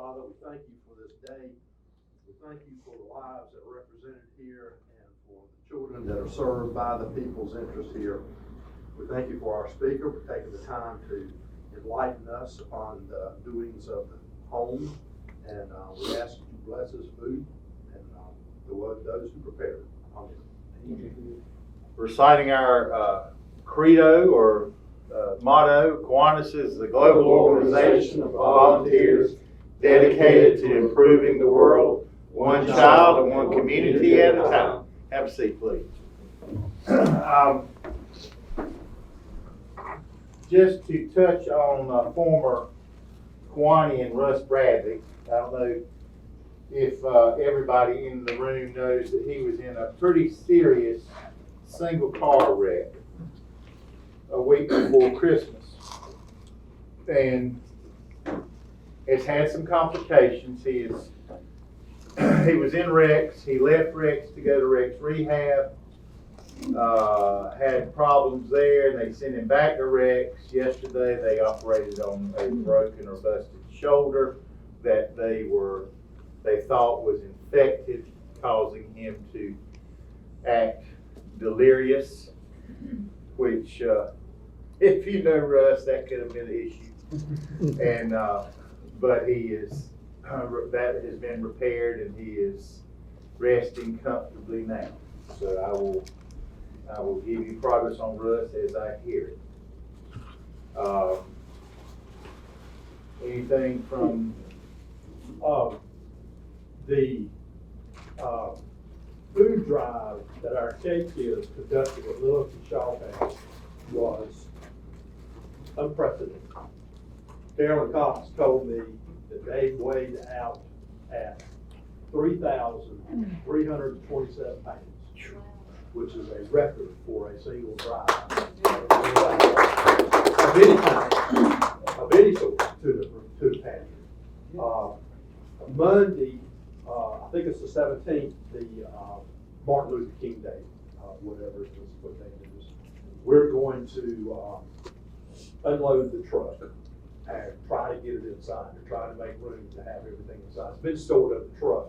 Father, we thank you for this day. We thank you for the lives that are represented here and for the children that are served by the people's interest here. We thank you for our speaker for taking the time to enlighten us upon the doings of the home. And we ask that you bless his food and those who prepare it. Amen. Reciting our credo or motto, Kiwanis is the global organization of volunteers dedicated to improving the world, one child and one community at a time. Have a seat, please. Just to touch on former Kiwanian Russ Bradley, I don't know if everybody in the room knows that he was in a pretty serious single car wreck a week before Christmas, and it's had some complications. He was in Rex. He left Rex to go to Rex Rehab. Had problems there, and they sent him back to Rex. Yesterday, they operated on a broken or busted shoulder that they thought was infected, causing him to act delirious, which, if you know Russ, that could have been an issue. And but he is that has been repaired, and he is resting comfortably now. So I will give you progress on Russ as I hear it. Anything from the food drive that our K kids conducted at Lillington Shawtown was unprecedented. Carolyn Cox told me that they weighed out at 3,327 pounds, which is a record for a single drive of any sort to the patio. Monday, I think it's the 17th, the Martin Luther King Day, whatever it is, what day it is. We're going to unload the truck and try to get it inside, to try to make room to have everything inside. It's been stored at the truck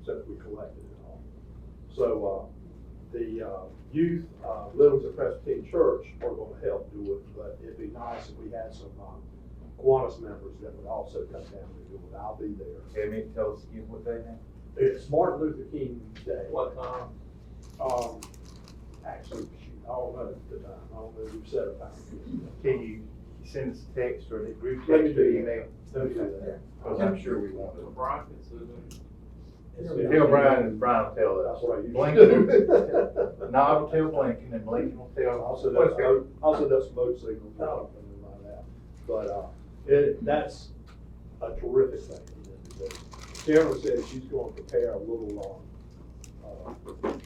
since we collected it all. So the youth, Lillington Presbyterian Church are going to help do it, but it'd be nice if we had some Kiwanis members that would also come down and do it. I'll be there. Emmett, tell us again what they have. It's Martin Luther King Day. What time? Actually, shoot, I don't know the time. I don't know. We've set a time. Can you send us a text or a group Let me text or do email? Let me do that. Because I'm sure we want to. Brian can sue them. Tell Brian, and Brian will tell That's us. what I usually Blinken. do. No, I will tell Blinken, and Blinken will tell. Also does smoke signals or something like that. But that's a terrific thing. Carolyn said she's going to prepare a little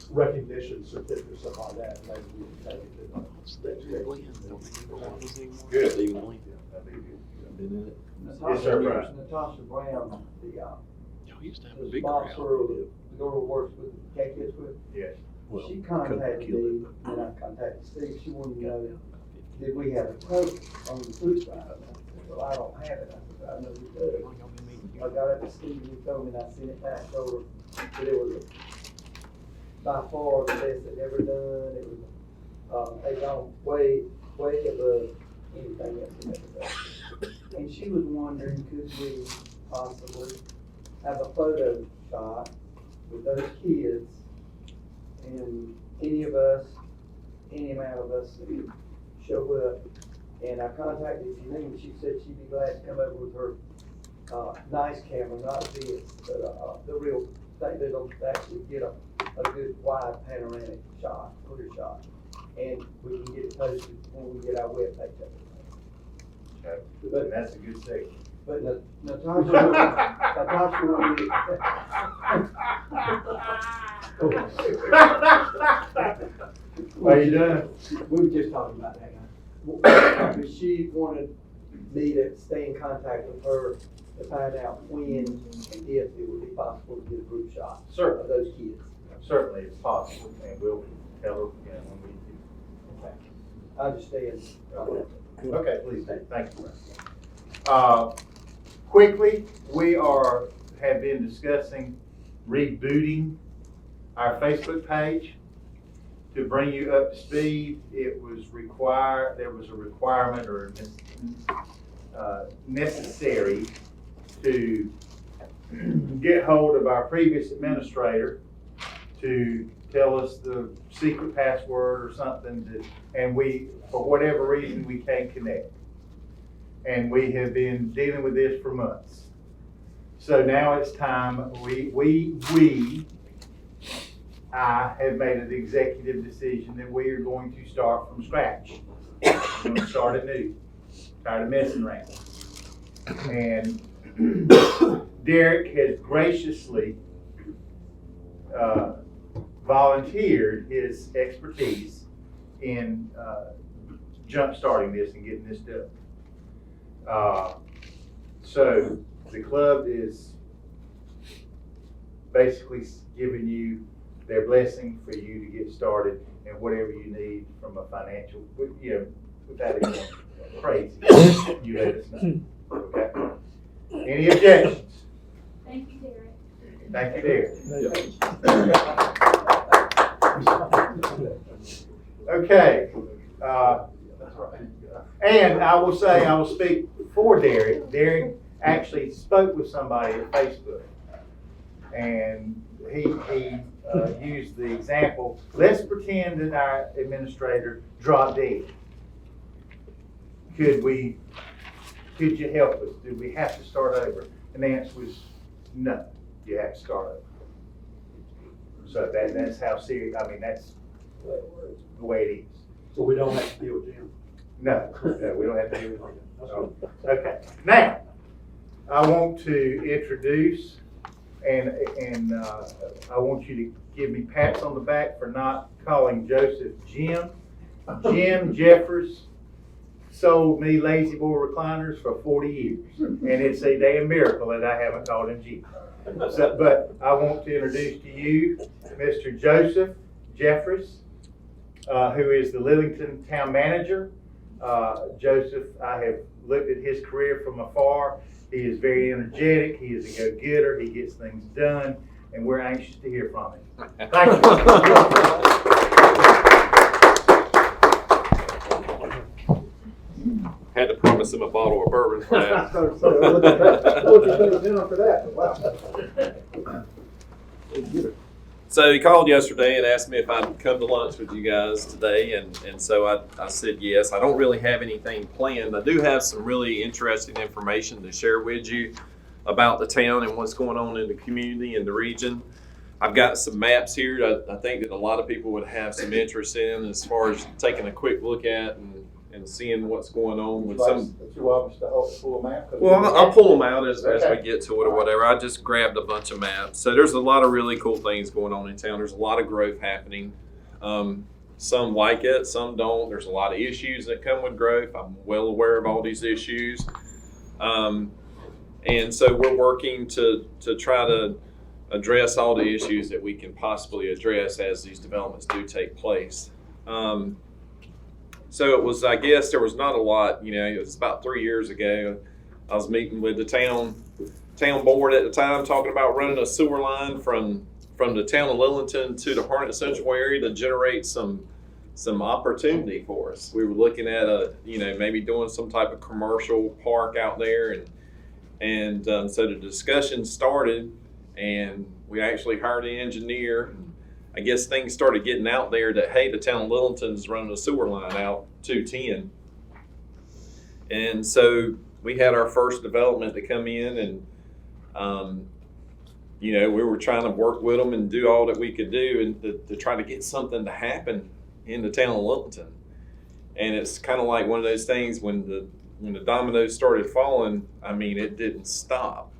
recognition certificate, something like that, and maybe we can take it to Good. Yes, sir, Brian. Natasha Brown, He used to have a the big crowd. sponsor of the girl who works with the K-Kids with. Yes. She contacted me, and I contacted Steve. She wanted to know, did we have a tote on the food drive? I said, well, I don't have it. I said, I know you do. I got it to Steve, he told me, and I sent it back, told her that it was by far the best they'd ever done. It was, they gone way above anything else they've ever done. And she was wondering, could we possibly have a photo shot with those kids, and any amount of us who show up. And I contacted Janine. She said she'd be glad to come over with her nice camera, not this, but the real thing that'll actually get a good wide panoramic shot, clear shot, and we can get it posted when we get our webpage up. Okay. But And that's a good section. But Natasha will be. Are you done? We were just talking about that. But she wanted me to stay in contact with her to find out when and if it would be possible to get a group shot Certainly. of those kids. Certainly it's possible, and we'll tell her again when we do. Okay. I understand. Okay, please do. Thank you. quickly, we have been discussing rebooting our Facebook page. To bring you up to speed, there was a requirement or necessary to get hold of our previous administrator to tell us the secret password or something, and we, for whatever reason, we can't connect. And we have been dealing with this for months. So now it's time, I have made an executive decision that we are going to start from scratch. We're going to start anew. Tired of messing around. And Derek has graciously volunteered his expertise in jump starting this and getting this done. So the club is basically giving you their blessing for you to get started and whatever you need from a financial, without it going crazy, you let us know. Okay? Any objections? Thank you, Derek. Thank you, Derek. Okay. And I will say, I will speak for Derek. Derek actually spoke with somebody at Facebook, and he used the example, let's pretend that our administrator dropped dead. Could you help us? Do we have to start over? And the answer was no, you have to start over. So that's how serious, that's the way it is. So we don't have to deal with Jim. No, we don't have to do it. So, okay, now, I want to introduce and I want you to give me pats on the back for not calling Joseph Jim. Jim Jeffers sold me Lazy Boy recliners for 40 years, and it's a damn miracle that I haven't called him Jim. So, but I want to introduce to you Mr. Joseph Jeffers, who is the Lillington town manager. Joseph, I have looked at his career from afar. He is very energetic. He is a go-getter. He gets things done, and we're anxious to hear from him. Thank you. Had to promise him a bottle of bourbon for that. So he called yesterday and asked me if I'd come to lunch with you guys today, and so I said yes. I don't really have anything planned. I do have some really interesting information to share with you about the town and what's going on in the community and the region. I've got some maps here I think that a lot of people would have some interest in as far as taking a quick look at and seeing what's going on with some. You want us to pull them out? Well, I'll pull them out as we get to it or whatever. I just grabbed a bunch of maps. So there's a lot of really cool things going on in town. There's a lot of growth happening. Some like it, some don't. There's a lot of issues that come with growth. I'm well aware of all these issues. And so we're working to try to address all the issues that we can possibly address as these developments do take place. So it was, I guess there was not a lot, it was about 3 years ago. I was meeting with the town board at the time, talking about running a sewer line from the town of Lillington to the Harnett Central area to generate some opportunity for us. We were looking at maybe doing some type of commercial park out there, and so the discussion started, and we actually hired an engineer. I guess things started getting out there that, hey, the town of Lillington is running a sewer line out 210. And so we had our first development to come in, and, we were trying to work with them and do all that we could do and to try to get something to happen in the town of Lillington. And it's kind of like one of those things when the dominoes started falling, it didn't stop.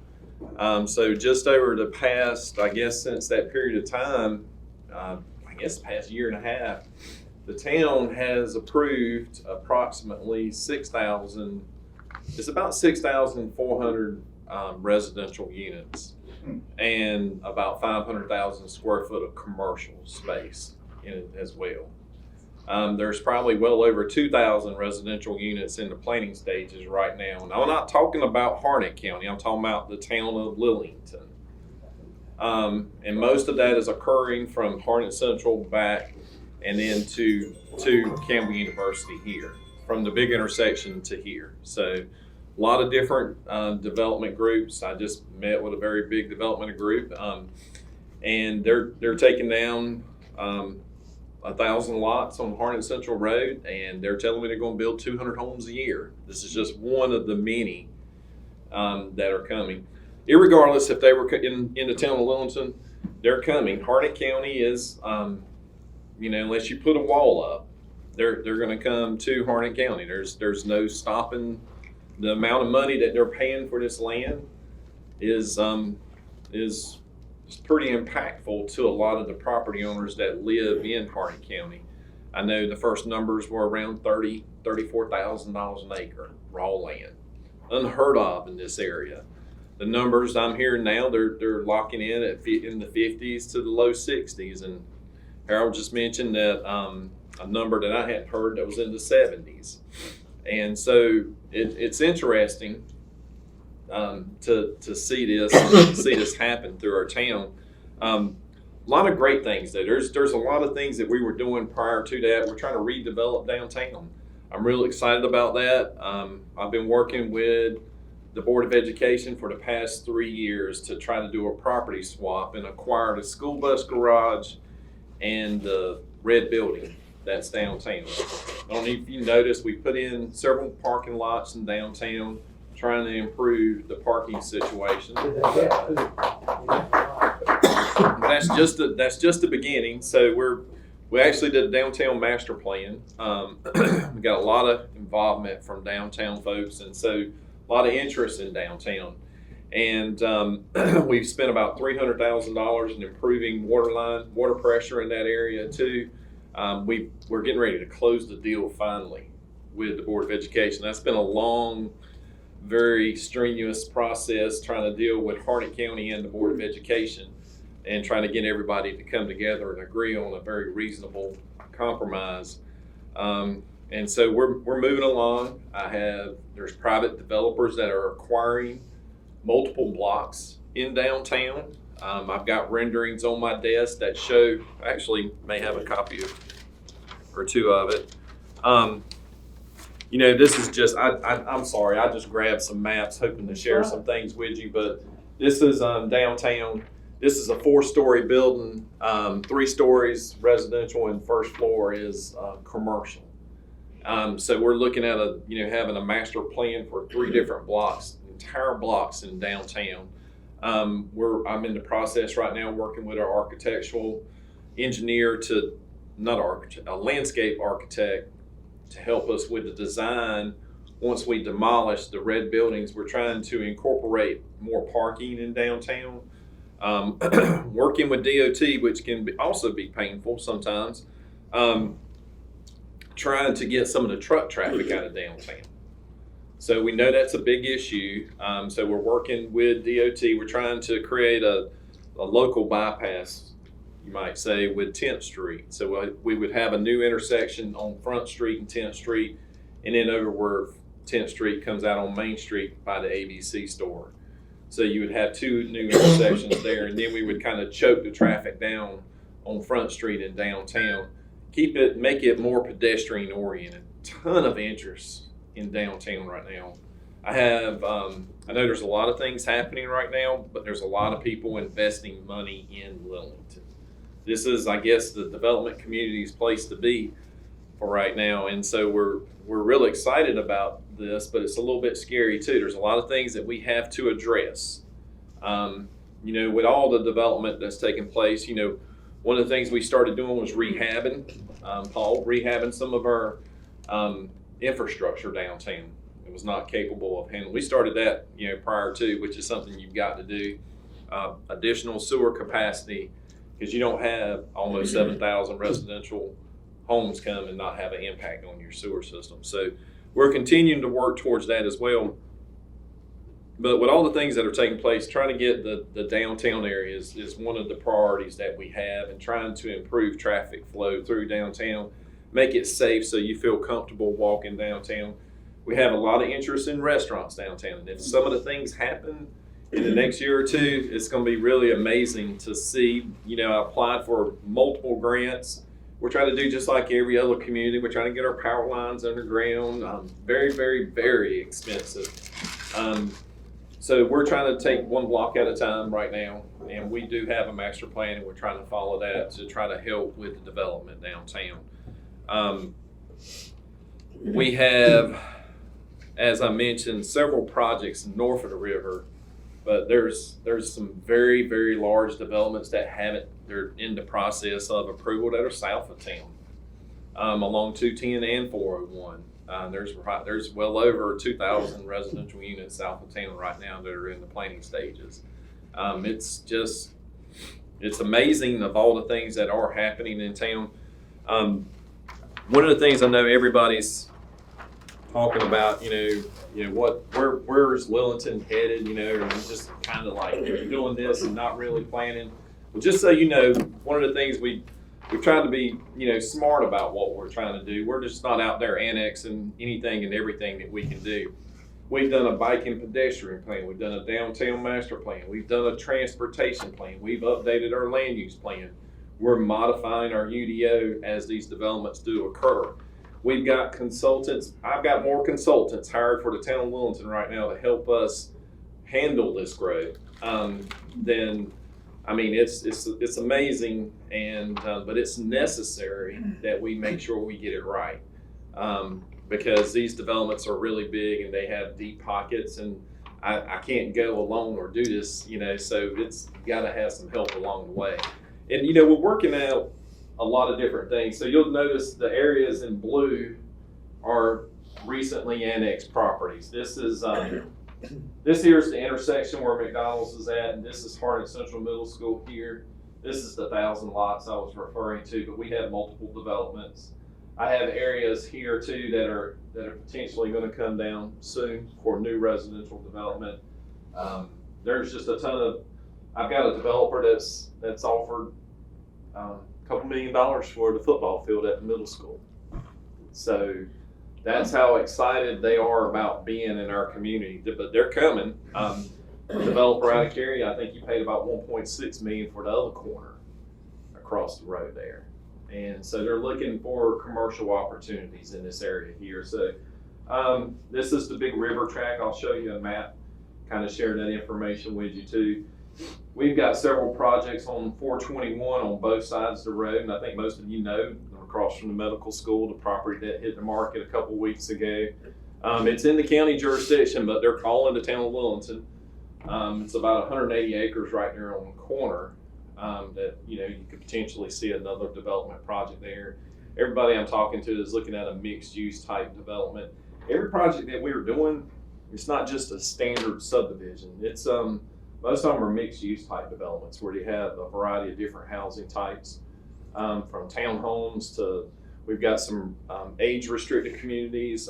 So just over the past, I guess since that period of time, the past year and a half, the town has approved approximately 6,000, it's about 6,400 residential units and about 500,000 square foot of commercial space in it as well. There's probably well over 2,000 residential units in the planning stages right now. And I'm not talking about Harnett County, I'm talking about the town of Lillington. And most of that is occurring from Harnett Central back and then to Campbell University here, from the big intersection to here. So a lot of different development groups. I just met with a very big development group, and they're taking down 1,000 lots on Harnett Central Road, and they're telling me they're going to build 200 homes a year. This is just one of the many that are coming. Irregardless if they were in the town of Lillington, they're coming. Harnett County is, unless you put a wall up, they're going to come to Harnett County. There's no stopping. The amount of money that they're paying for this land is pretty impactful to a lot of the property owners that live in Harnett County. I know the first numbers were around $34,000 an acre raw land, unheard of in this area. The numbers I'm hearing now, they're locking in in the 50s to the low 60s, and Harold just mentioned that a number that I hadn't heard that was in the 70s. And so it's interesting to see this happen through our town. A lot of great things though. There's a lot of things that we were doing prior to that. We're trying to redevelop downtown. I'm really excited about that. I've been working with the Board of Education for the past 3 years to try to do a property swap and acquire the school bus garage and the red building that's downtown. I don't know if you noticed, we put in several parking lots in downtown trying to improve the parking situation. That's just the beginning. So we actually did a downtown master plan. We got a lot of involvement from downtown folks, and so a lot of interest in downtown. And we've spent about $300,000 in improving water pressure in that area too. We're getting ready to close the deal finally with the Board of Education. That's been a long, very strenuous process trying to deal with Harnett County and the Board of Education and trying to get everybody to come together and agree on a very reasonable compromise. And so we're moving along. There's private developers that are acquiring multiple blocks in downtown. I've got renderings on my desk that show, actually may have a copy or two of it. This is just, I'm sorry, I just grabbed some maps hoping to share some things with you, but this is downtown. This is a 4-story building, 3 stories residential, and first floor is commercial. So we're looking at having a master plan for 3 different blocks, entire blocks in downtown. I'm in the process right now working with our architectural engineer a landscape architect to help us with the design. Once we demolish the red buildings, we're trying to incorporate more parking in downtown. Working with DOT, which can also be painful sometimes, trying to get some of the truck traffic out of downtown. So we know that's a big issue. So we're working with DOT. We're trying to create a local bypass, you might say, with 10th Street. So we would have a new intersection on Front Street and 10th Street, and then over where 10th Street comes out on Main Street by the ABC store. So you would have 2 new intersections there, and then we would kind of choke the traffic down on Front Street and downtown. Make it more pedestrian oriented. Ton of interest in downtown right now. I know there's a lot of things happening right now, but there's a lot of people investing money in Lillington. This is, I guess, the development community's place to be for right now, and so we're really excited about this, but it's a little bit scary too. There's a lot of things that we have to address. With all the development that's taking place, one of the things we started doing was rehabbing some of our infrastructure downtown. It was not capable of handling. We started that, prior to, which is something you've got to do. Additional sewer capacity, because you don't have almost 7,000 residential homes come and not have an impact on your sewer system. So we're continuing to work towards that as well. But with all the things that are taking place, trying to get the downtown areas is one of the priorities that we have, and trying to improve traffic flow through downtown. make it safe so you feel comfortable walking downtown. We have a lot of interest in restaurants downtown. And if some of the things happen in the next year or two, it's going to be really amazing to see. You know, I applied for multiple grants. We're trying to do just like every other community. We're trying to get our power lines underground. Very, very, very expensive. So we're trying to take one block at a time right now. And we do have a master plan, and we're trying to follow that to try to help with the development downtown. We have, as I mentioned, several projects north of the river, but there's some very, very large developments that they're in the process of approval that are south of town, along 210 and 401. There's well over 2,000 residential units south of town right now that are in the planning stages. It's amazing of all the things that are happening in town. One of the things I know everybody's talking about, where's Lillington headed, and just kind of like doing this and not really planning. Well, just so you know, one of the things we've tried to be, smart about what we're trying to do. We're just not out there annexing anything and everything that we can do. We've done a bike and pedestrian plan. We've done a downtown master plan. We've done a transportation plan. We've updated our land use plan. We're modifying our UDO as these developments do occur. We've got consultants. I've got more consultants hired for the town of Lillington right now to help us handle this growth. It's amazing, but it's necessary that we make sure we get it right, because these developments are really big and they have deep pockets, and I can't go alone or do this, so it's got to have some help along the way. And, we're working out a lot of different things. So you'll notice the areas in blue are recently annexed properties. This is this here is the intersection where McDonald's is at, and this is Harnett Central Middle School here. This is the 1,000 lots I was referring to, but we have multiple developments. I have areas here too that are potentially going to come down soon for new residential development. There's just a ton of. I've got a developer that's offered a couple $1 million for the football field at the middle school. So that's how excited they are about being in our community. But they're coming. A developer out of Cary, I think he paid about $1.6 million for the other corner across the road there. And so they're looking for commercial opportunities in this area here. So this is the big river track. I'll show you a map, kind of share that information with you too. We've got several projects on 421 on both sides of the road, and I think most of you know, across from the medical school, the property that hit the market a couple weeks ago. It's in the county jurisdiction, but they're calling the town of Lillington. It's about 180 acres right there on the corner that you could potentially see another development project there. Everybody I'm talking to is looking at a mixed use type development. Every project that we're doing, it's not just a standard subdivision. It's most of them are mixed use type developments where you have a variety of different housing types, from townhomes to, we've got some age restricted communities,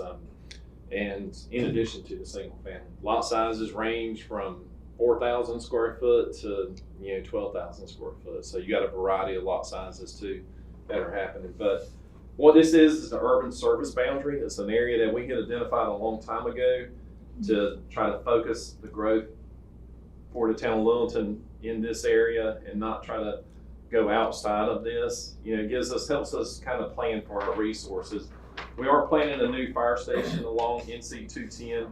and in addition to the single family. Lot sizes range from 4,000 square foot to 12,000 square foot. So you got a variety of lot sizes too that are happening. But what this is the urban service boundary. It's an area that we had identified a long time ago to try to focus the growth for the town of Lillington in this area and not try to go outside of this. Helps us kind of plan for our resources. We are planning a new fire station along NC 210.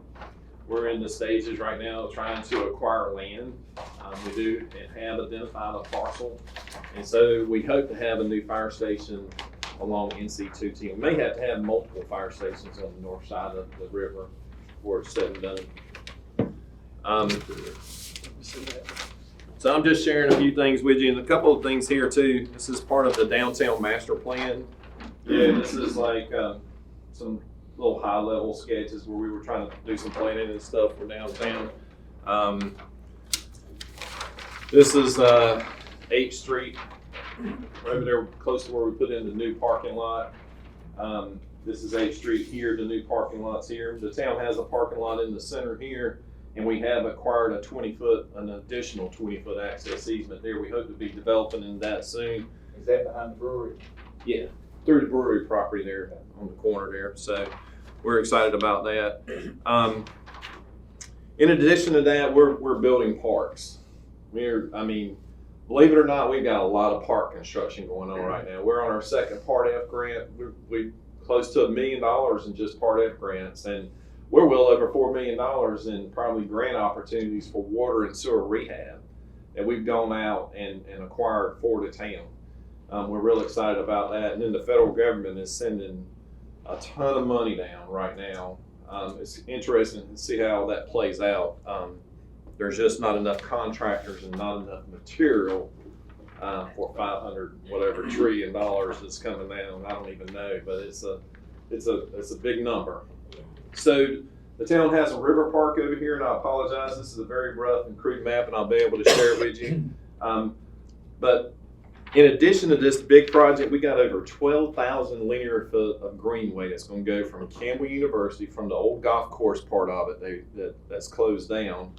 We're in the stages right now trying to acquire land. We do have identified a parcel, and so we hope to have a new fire station along NC 210. We may have to have multiple fire stations on the north side of the river before it's said and done. So I'm just sharing a few things with you, and a couple of things here too. This is part of the downtown master plan. This is like some little high level sketches where we were trying to do some planning and stuff for downtown. This is H Street, right over there close to where we put in the new parking lot. This is H Street here, the new parking lot's here. The town has a parking lot in the center here, and we have acquired an additional 20-foot access easement there. We hope to be developing in that soon. Is that behind the brewery? Yeah. through the brewery property there on the corner there. So we're excited about that. In addition to that, we're building parks. Believe it or not, we've got a lot of park construction going on right now. We're on our second Part F grant. We're close to $1 million in just Part F grants, and we're well over $4 million in probably grant opportunities for water and sewer rehab that we've gone out and acquired for the town. We're real excited about that. And then the federal government is sending a ton of money down right now. It's interesting to see how that plays out. There's just not enough contractors and not enough material for $500 trillion that's coming down. I don't even know, but it's a big number. So the town has a river park over here, and I apologize. This is a very rough and crude map, and I'll be able to share it with you. But in addition to this big project, we got over 12,000 linear foot of greenway that's going to go from Campbell University, from the old golf course part of it that's closed down,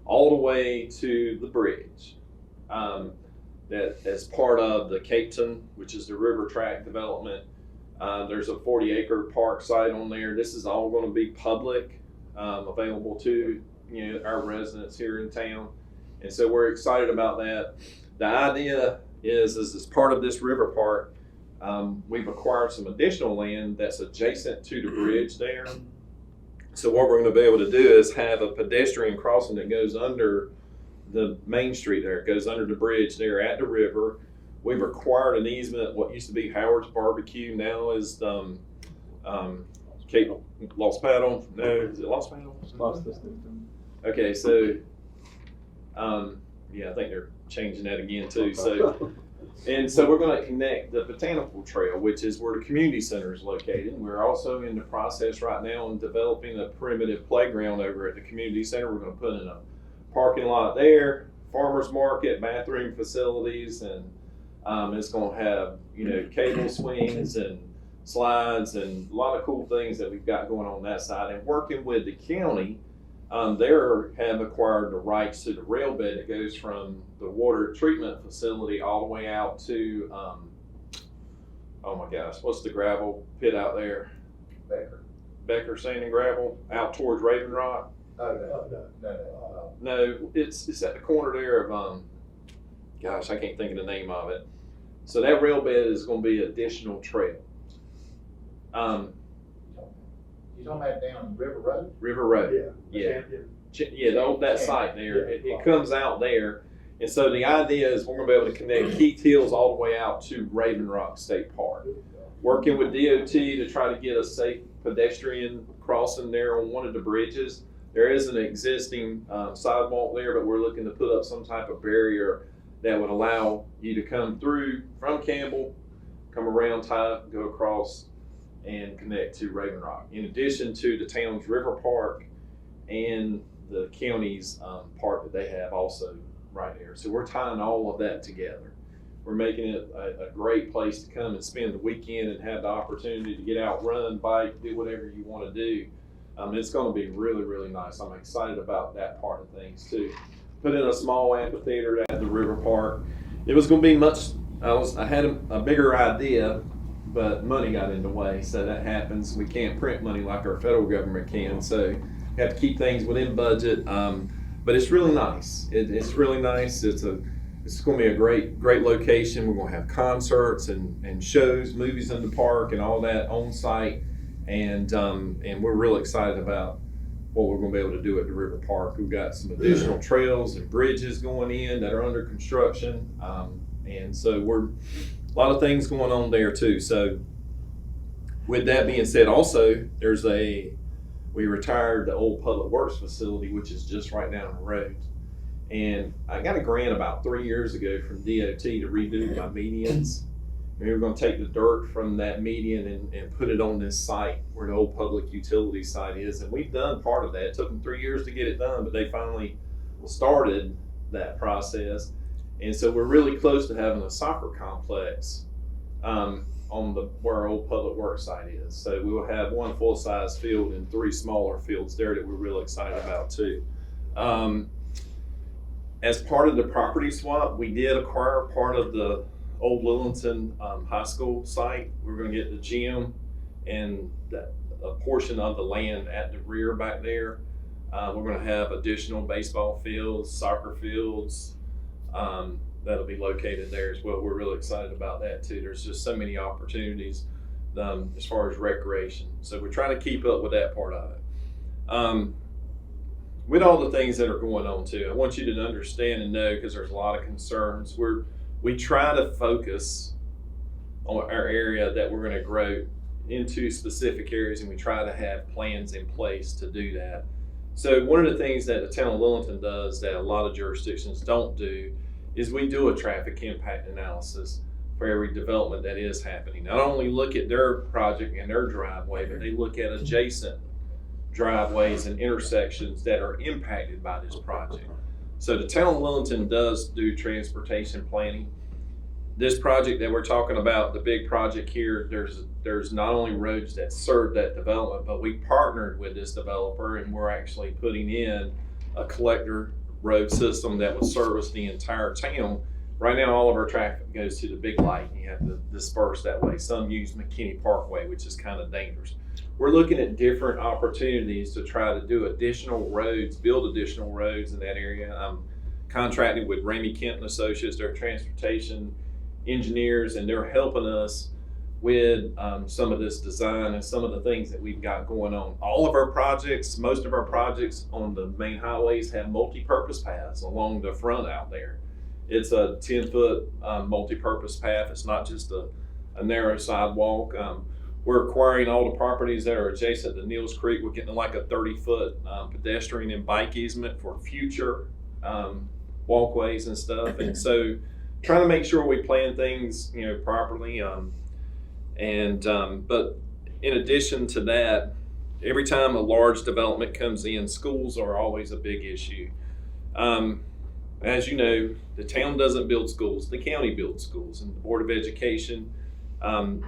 all the way to the bridge. That as part of the Capeton, which is the river track development. There's a 40-acre park site on there. This is all going to be public, available to our residents here in town, and so we're excited about that. The idea is as part of this river park, we've acquired some additional land that's adjacent to the bridge there. So what we're going to be able to do is have a pedestrian crossing that goes under the main street there. It goes under the bridge there at the river. We've acquired an easement. What used to be Howard's Barbecue now is Cape Lost Paddle. No, is it Lost Paddle? Okay, so I think they're changing that again too. So we're going to connect the Botanical Trail, which is where the community center is located. We're also in the process right now in developing a primitive playground over at the community center. We're going to put in a parking lot there, farmers market, bathroom facilities, and it's going to have cable swings and slides and a lot of cool things that we've got going on that side. And working with the county, they have acquired the rights to the rail bed that goes from the water treatment facility all the way out to oh my gosh, what's the gravel pit out there? Becker Sand and Gravel out towards Raven Rock. No, it's at the corner there of gosh, I can't think of the name of it. So that rail bed is going to be additional trail. You talking about down River Road? River Road. Yeah. That site there. It comes out there. And so the idea is we're going to be able to connect Keith Hills all the way out to Raven Rock State Park. Working with DOT to try to get a safe pedestrian crossing there on one of the bridges. There is an existing sidewalk there, but we're looking to put up some type of barrier that would allow you to come through from Campbell, come around top, go across, and connect to Raven Rock. In addition to the town's river park and the county's park that they have also right there. So we're tying all of that together. We're making it a great place to come and spend the weekend and have the opportunity to get out, run, bike, do whatever you want to do. It's going to be really, really nice. I'm excited about that part of things too. Put in a small amphitheater at the river park. It was going to be I had a bigger idea, but money got in the way. So that happens. We can't print money like our federal government can. So you have to keep things within budget. But it's really nice. It's really nice. It's going to be a great location. We're going to have concerts and shows, movies in the park, and all that on site. And we're real excited about what we're going to be able to do at the river park. We've got some additional trails and bridges going in that are under construction. And so a lot of things going on there too. So with that being said, also we retired the old public works facility, which is just right down the road. And I got a grant about 3 years ago from DOT to redo my medians. And we were going to take the dirt from that median and put it on this site where the old public utility site is. And we've done part of that. It took them 3 years to get it done, but they finally started that process. And so we're really close to having a soccer complex on where our old public works site is. So we will have one full-size field and 3 smaller fields there that we're really excited about too. As part of the property swap, we did acquire part of the old Lillington High School site. We're gonna get the gym and a portion of the land at the rear back there. We're gonna have additional baseball fields, soccer fields, that'll be located there as well. We're really excited about that too. There's just so many opportunities as far as recreation. So we're trying to keep up with that part of it. With all the things that are going on too, I want you to understand and know, because there's a lot of concerns. We try to focus on our area that we're going to grow into specific areas, and we try to have plans in place to do that. So one of the things that the town of Lillington does that a lot of jurisdictions don't do is we do a traffic impact analysis for every development that is happening. Not only look at their project and their driveway, but they look at adjacent driveways and intersections that are impacted by this project. So the town of Lillington does do transportation planning. This project that we're talking about, the big project here, there's not only roads that serve that development, but we partnered with this developer and we're actually putting in a collector road system that would service the entire town. Right now, all of our traffic goes to the big light and you have to disperse that way. Some use McKinney Parkway, which is kind of dangerous. We're looking at different opportunities to try to do additional roads, build additional roads in that area. I'm contracted with Ramey Kent and Associates, their transportation engineers, and they're helping us with some of this design and some of the things that we've got going on. All of our projects, most of our projects on the main highways have multi-purpose paths along the front out there. It's a 10-foot multi-purpose path. It's not just a narrow sidewalk. We're acquiring all the properties that are adjacent to Neals Creek. We're getting like a 30-foot pedestrian and bike easement for future walkways and stuff. And so trying to make sure we plan things, properly. But in addition to that, every time a large development comes in, schools are always a big issue. As you know, the town doesn't build schools, the county builds schools, and the Board of Education,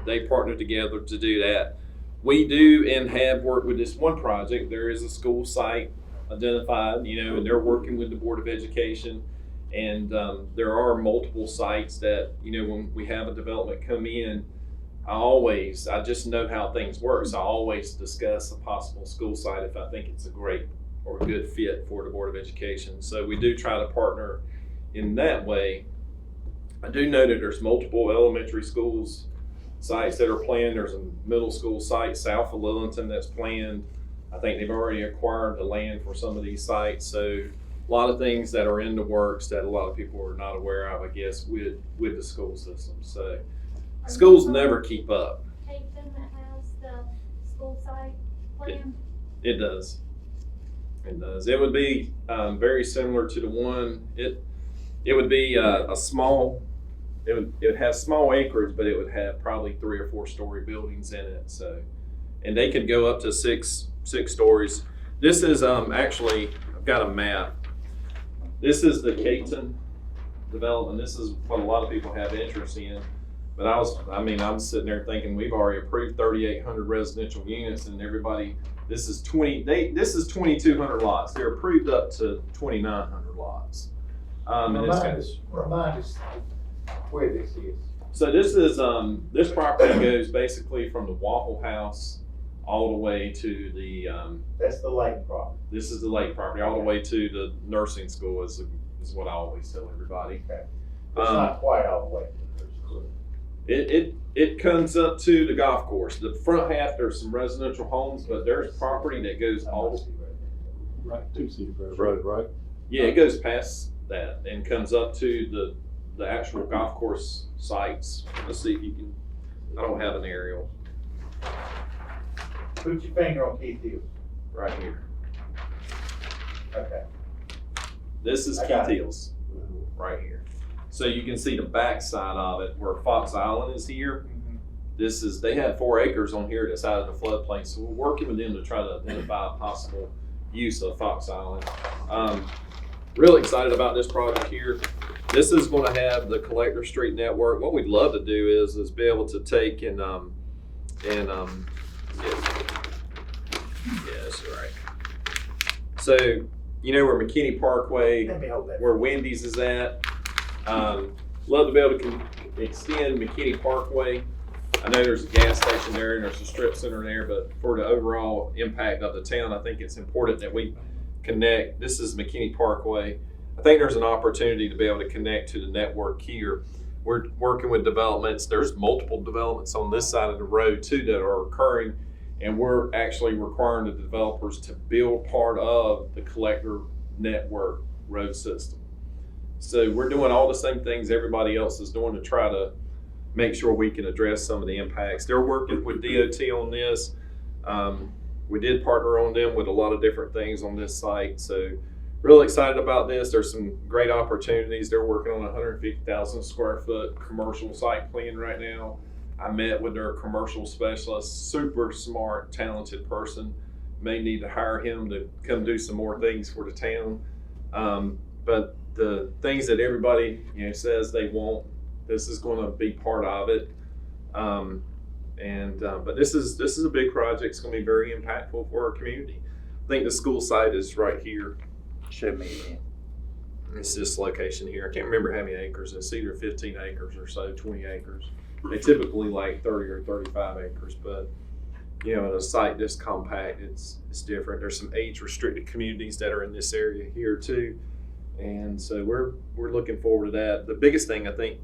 they partner together to do that. We do and have worked with this one project. There is a school site identified, and they're working with the Board of Education. And there are multiple sites that, when we have a development come in, I just know how things work. So I always discuss a possible school site if I think it's a great or a good fit for the Board of Education. So we do try to partner in that way. I do know that there's multiple elementary schools sites that are planned. There's a middle school site south of Lillington that's planned. I think they've already acquired the land for some of these sites. So a lot of things that are in the works that a lot of people are not aware of, I guess, with the school system. So schools never keep up. Tatum that has the school site plan? It does. It does. It would be very similar to the one. It would be a small. It would have small acreage, but it would have probably 3 or 4 story buildings in it. So, and they could go up to six stories. This is actually, I've got a map. This is the Caton development. This is what a lot of people have interest in. But I'm sitting there thinking we've already approved 3,800 residential units, and everybody. This is 2,200 lots. They're approved up to 2,900 lots. Remind us where this is. So this is this property goes basically from the Waffle House all the way to the. That's the lake property. This is the lake property all the way to the nursing school is what I always tell everybody. Okay. It's not quite all the way to the school. It comes up to the golf course. The front half, there's some residential homes, but there's property that goes all. Right, 2 Cedar Grove Road, right? Yeah, it goes past that and comes up to the actual golf course sites. Let's see if you can. I don't have an aerial Put your finger on Keith Hills. right here. Okay. This is I Keith got it. Hills right here. So you can see the back side of it where Fox Island is here. They have 4 acres on here that's out of the floodplain. So we're working with them to try to identify a possible use of Fox Island. Really excited about this project here. This is going to have the collector street network. What we'd love to do is be able to take and yes, right. So where McKinney Parkway, Let me hold that. where Wendy's is at. Love to be able to extend McKinney Parkway. I know there's a gas station there and there's a strip center there, but for the overall impact of the town, I think it's important that we connect. This is McKinney Parkway. I think there's an opportunity to be able to connect to the network here. We're working with developments. There's multiple developments on this side of the road too that are occurring, and we're actually requiring the developers to build part of the collector network road system. So we're doing all the same things everybody else is doing to try to make sure we can address some of the impacts. They're working with DOT on this. We did partner on them with a lot of different things on this site. So real excited about this. There's some great opportunities. They're working on a 150,000 square foot commercial site plan right now. I met with their commercial specialist, super smart, talented person. May need to hire him to come do some more things for the town. But the things that everybody says they want, this is going to be part of it. But this is a big project. It's going to be very impactful for our community. I think the school site is right here. Show me again. It's this location here. I can't remember how many acres. It's either 15 acres or so, 20 acres. They typically like 30 or 35 acres, but in a site this compact, it's different. There's some age restricted communities that are in this area here too. And so we're looking forward to that. The biggest thing I think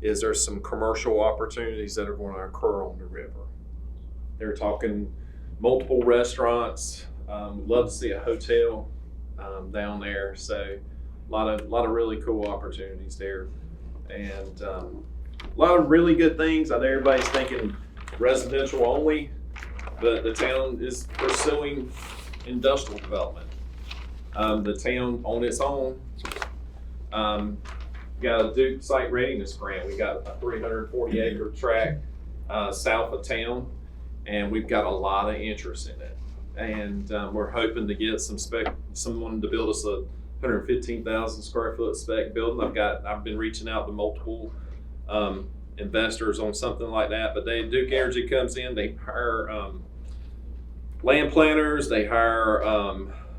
is there's some commercial opportunities that are going to occur on the river. They're talking multiple restaurants. We'd love to see a hotel down there. So a lot of really cool opportunities there, and a lot of really good things. I know everybody's thinking residential only, but the town is pursuing industrial development. The town on its own got a Duke site readiness grant. We got a 340 acre tract south of town, and we've got a lot of interest in it. And we're hoping to get someone to build us a 115,000 square foot spec building. I've been reaching out to multiple investors on something like that, but Duke Energy comes in, they hire land planners, they hire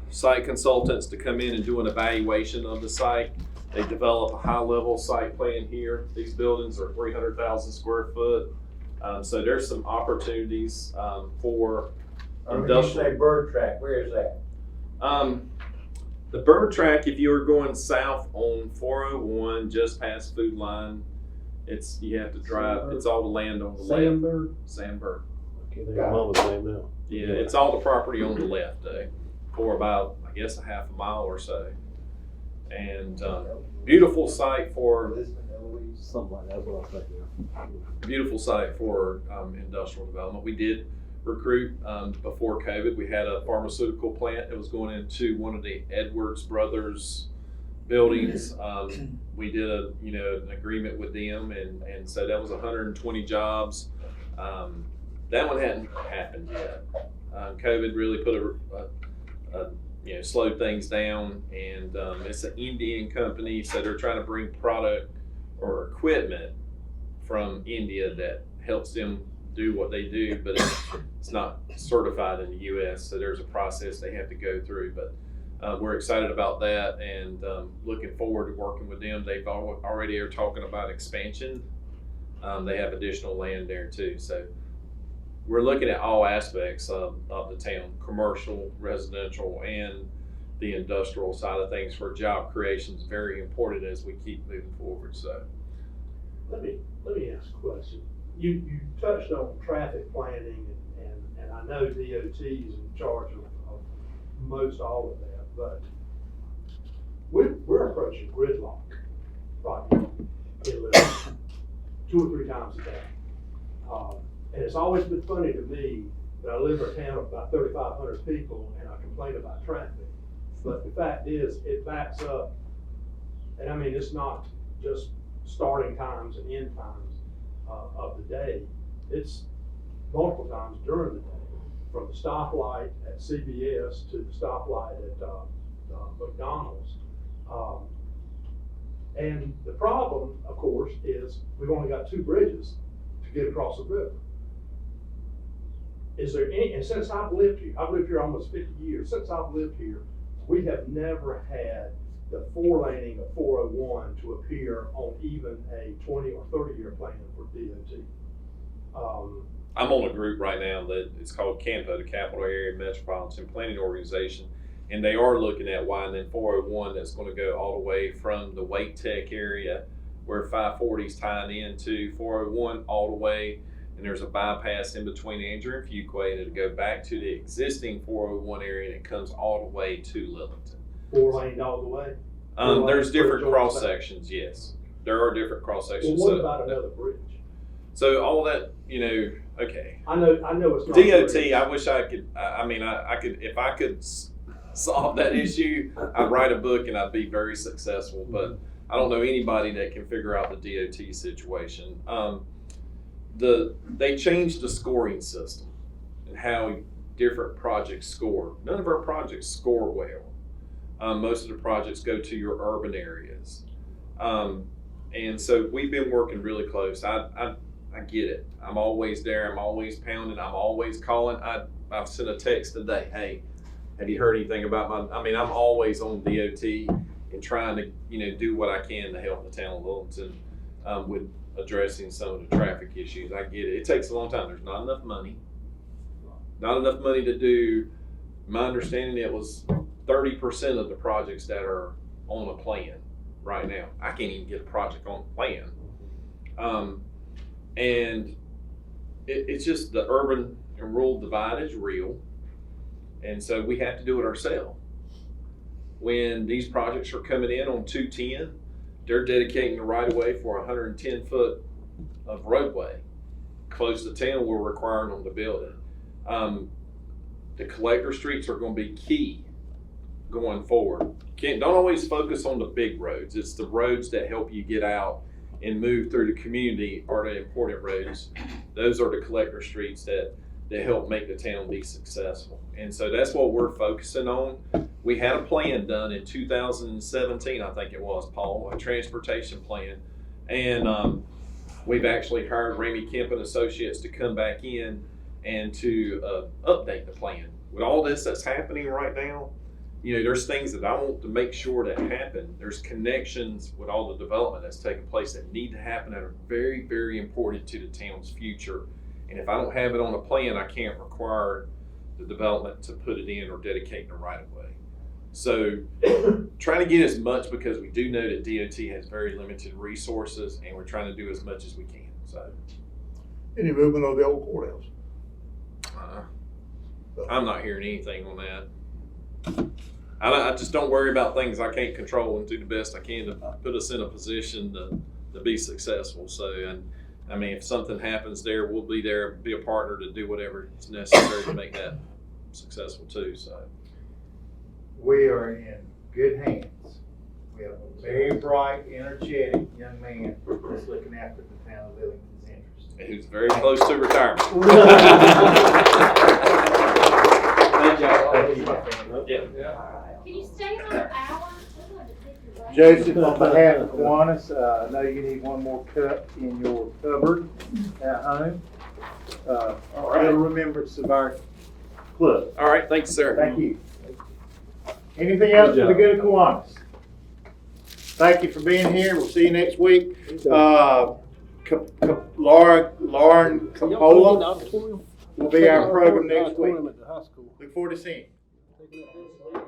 site consultants to come in and do an evaluation of the site. They develop a high-level site plan here. These buildings are 300,000 square foot. So there's some opportunities for When you say bird track, where is that? The bird track, if you were going south on 401, just past Food Line, you have to drive. Sandberg. It's all the land on the Sandberg? left. Sandberg. Can't think of mama's name now. Yeah, it's all the property on the left, for about, I guess, a half a mile or so. And beautiful site for Something like that, that's what I was thinking of. beautiful site for industrial development. We did recruit before COVID. We had a pharmaceutical plant that was going into one of the Edwards Brothers buildings. We did an agreement with them, and so that was 120 jobs. That one hadn't happened yet. COVID really put slowed things down, and it's an Indian company, so they're trying to bring product or equipment from India that helps them do what they do, but it's not certified in the U.S., so there's a process they have to go through. But we're excited about that, and looking forward to working with them. They've already are talking about expansion. They have additional land there too, so we're looking at all aspects of the town, commercial, residential, and the industrial side of things, for job creation is very important as we keep moving forward. So Let me ask a question. You touched on traffic planning, and I know DOT is in charge of most all of that, but we're approaching gridlock right now in Lillington 2 or 3 times a day. And it's always been funny to me that I live in a town of about 3,500 people and I complain about traffic. But the fact is, it backs up. And I mean, it's not just starting times and end times of the day. It's multiple times during the day, from the stoplight at CBS to the stoplight at McDonald's. And the problem, of course, is we've only got 2 bridges to get across the river. Is there any, and since I've lived here almost 50 years, since I've lived here, we have never had the 4-laning of 401 to appear on even a 20 or 30-year plan for DOT. I'm on a group right now that it's called CAMPO, the Capital Area Metropolitan Planning Organization, and they are looking at widening 401 that's going to go all the way from the Wake Tech area where 540 is tying into 401 all the way, and there's a bypass in between Andrew and Fuquay, and it'll go back to the existing 401 area, and it comes all the way to Lillington. 4-lane all the way? There's different cross sections, yes. There are different cross Well, sections. what about another bridge? So all that, you know, okay. I know it's not. DOT, bridge. I wish I could, I could, if I could solve that issue, I'd write a book and I'd be very successful, but I don't know anybody that can figure out the DOT situation. They changed the scoring system and how different projects score. None of our projects score well. Most of the projects go to your urban areas. And so we've been working really close. I get it. I'm always there. I'm always pounding. I'm always calling. I've sent a text today. Hey, have you heard anything about I'm always on DOT and trying to, do what I can to help the town of Lillington with addressing some of the traffic issues. I get it. It takes a long time. There's not enough money. Not enough money to do. My understanding, it was 30% of the projects that are on a plan right now. I can't even get a project on a plan. And it's just the urban and rural divide is real. And so we have to do it ourselves. When these projects are coming in on 210, they're dedicating the right of way for 110 foot of roadway close to town. We're requiring them to build it. The collector streets are going to be key going forward. Don't always focus on the big roads. It's the roads that help you get out and move through the community are the important roads. Those are the collector streets that help make the town be successful. And so that's what we're focusing on. We had a plan done in 2017, I think it was, Paul, a transportation plan. And we've actually hired Ramey Kemp and Associates to come back in and to update the plan. With all this that's happening right now, there's things that I want to make sure that happen. There's connections with all the development that's taking place that need to happen that are very, very important to the town's future. And if I don't have it on a plan, I can't require the development to put it in or dedicate the right of way. So trying to get as much, because we do know that DOT has very limited resources, and we're trying to do as much as we can. So Any movement on the old courthouse? I'm not hearing anything on that. I just don't worry about things I can't control and do the best I can to put us in a position to be successful. So, and if something happens there, we'll be there, be a partner to do whatever is necessary to make that successful too. So We are in good hands. We have a very bright, energetic young man that's looking after the town of Lillington's interests. who's very close to retirement. Thank you. Yeah. Can you stay another hour? We're going to pick your brain. Joseph, on behalf of Kiwanis, I know you need one more cup in your cupboard at home. All right. In remembrance of our club. All right, thanks, sir. Thank you. Anything else for the good of Kiwanis? Thank you for being here. We'll see you next week. Lauren Capola will be our program next week. Look forward to seeing you.